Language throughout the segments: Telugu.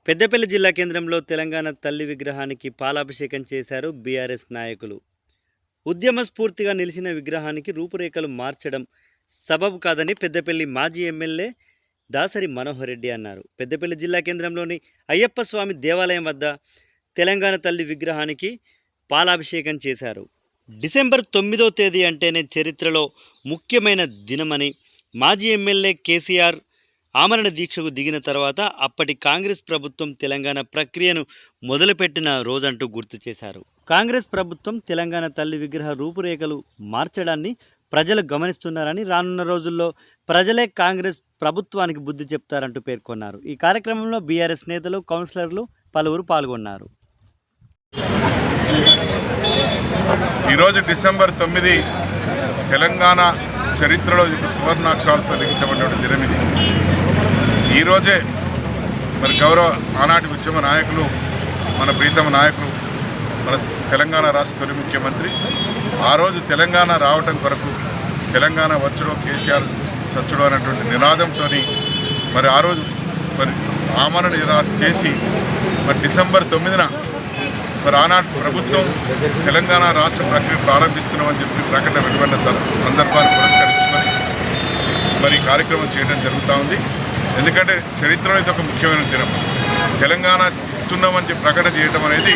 పెద్దపల్లి జిల్లా కేంద్రంలో తెలంగాణ తల్లి విగ్రహానికి పాలాభిషేకం చేశారు బీఆర్ఎస్ నాయకులు. ఉద్యమ స్ఫూర్తిగా నిలిచిన విగ్రహానికి రూపురేఖలు మార్చడం సబబు కాదని పెద్దపల్లి మాజీ ఎమ్మెల్యే దాసరి మనోహర్ రెడ్డి అన్నారు. పెద్దపల్లి జిల్లా కేంద్రంలోని అయ్యప్ప స్వామి దేవాలయం వద్ద తెలంగాణ తల్లి విగ్రహానికి పాలాభిషేకం చేశారు. డిసెంబర్ 9వ తేదీ అంటేనే చరిత్రలో ముఖ్యమైన దినమని మాజీ ఎమ్మెల్యే కేసీఆర్ ఆమరణ దీక్షకు దిగిన తర్వాత అప్పటి కాంగ్రెస్ ప్రభుత్వం తెలంగాణ ప్రక్రియను మొదలుపెట్టిన రోజంటూ గుర్తు చేశారు. కాంగ్రెస్ ప్రభుత్వం తెలంగాణ తల్లి విగ్రహ రూపురేఖలు మార్చడాన్ని ప్రజలు గమనిస్తున్నారని, రానున్న రోజుల్లో ప్రజలే కాంగ్రెస్ ప్రభుత్వానికి బుద్ధి చెప్తారంటూ పేర్కొన్నారు. ఈ కార్యక్రమంలో బీఆర్ఎస్ నేతలు, కౌన్సిలర్లు పలువురు పాల్గొన్నారు. ఈరోజు డిసెంబర్ 9 తెలంగాణ చరిత్రలో సువర్ణాక్షరాలతో లిఖించబడిన దినం ఇది. ఈరోజే మరి గౌరవ ఆనాటి ఉద్యమ నాయకులు, మన ప్రీతమ నాయకులు, మన తెలంగాణ రాష్ట్ర తొలి ముఖ్యమంత్రి ఆ రోజు తెలంగాణ రావటం కొరకు తెలంగాణ వచ్చుడో కేసీఆర్ చచ్చుడో అనేటువంటి నినాదంతో మరి ఆ రోజు మరి ఆమరణ నిరాశ చేసి మరి డిసెంబర్ 9న మరి ఆనాటి ప్రభుత్వం తెలంగాణ రాష్ట్ర ప్రక్రియ ప్రారంభిస్తున్నామని చెప్పి ప్రకటన వెలువడిన సందర్భాన్ని పురస్కరించుకొని మరి కార్యక్రమం చేయడం జరుగుతూ ఉంది. ఎందుకంటే చరిత్రలో ఇది ఒక ముఖ్యమైన దినం. తెలంగాణ ఇస్తున్నామని చెప్పి ప్రకటన చేయడం అనేది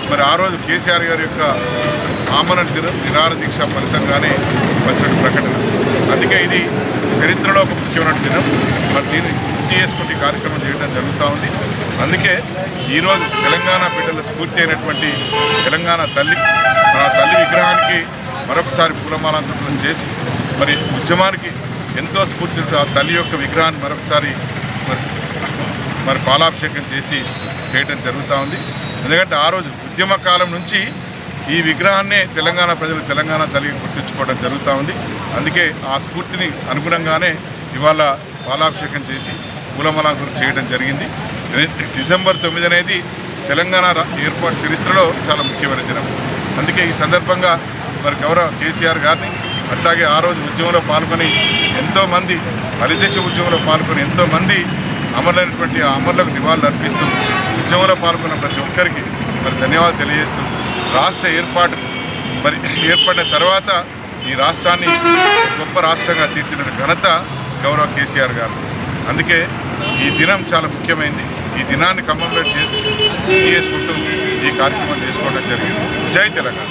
మరి ఆ రోజు కేసీఆర్ గారి యొక్క ఆమరణ నిరాహార దీక్ష ఫలితంగానే వచ్చిన ప్రకటన. అందుకే ఇది చరిత్రలో ఒక ముఖ్యమైన దినం. మరి దీన్ని గుర్తు చేసుకుంటే కార్యక్రమం చేయడం జరుగుతూ ఉంది. అందుకే ఈరోజు తెలంగాణ బిడ్డల స్ఫూర్తి అయినటువంటి తెలంగాణ తల్లి విగ్రహానికి మరొకసారి పూలమాలంకరణ చేసి మరి ఉద్యమానికి ఎంతో స్ఫూర్తి ఆ తల్లి యొక్క విగ్రహాన్ని మరొకసారి మరి పాలాభిషేకం చేసి చేయడం జరుగుతూ ఉంది. ఎందుకంటే ఆ రోజు ఉద్యమ కాలం నుంచి ఈ విగ్రహాన్నే తెలంగాణ ప్రజలు తెలంగాణ తల్లికి గుర్తించుకోవడం జరుగుతూ ఉంది. అందుకే ఆ స్ఫూర్తిని అనుగుణంగానే ఇవాళ పాలాభిషేకం చేసి పూలమాలంకరణ చేయడం జరిగింది. డిసెంబర్ 9 అనేది తెలంగాణ ఏర్పాటు చరిత్రలో చాలా ముఖ్యమైన దినం. అందుకే ఈ సందర్భంగా మరి గౌరవ కేసీఆర్ గారిని, అట్లాగే ఆ రోజు ఉద్యమంలో పాల్గొని ఎంతోమంది హరితేజ ఉద్యమంలో పాల్గొని ఎంతోమంది అమరులైనటువంటి ఆ అమరులకు నివాళులు అర్పిస్తూ ఉద్యమంలో పాల్గొన్న ప్రతి ఒక్కరికి మరి ధన్యవాదాలు తెలియజేస్తూ రాష్ట్ర ఏర్పడిన తర్వాత ఈ రాష్ట్రాన్ని గొప్ప రాష్ట్రంగా తీర్చిన ఘనత గౌరవ కేసీఆర్ గారు. అందుకే ఈ దినం చాలా ముఖ్యమైనది. ఈ దినాన్ని కమ్మబెట్ చేసుకుంటూ ఈ కార్యక్రమం చేసుకోవడం జరిగింది. జై తెలంగాణ.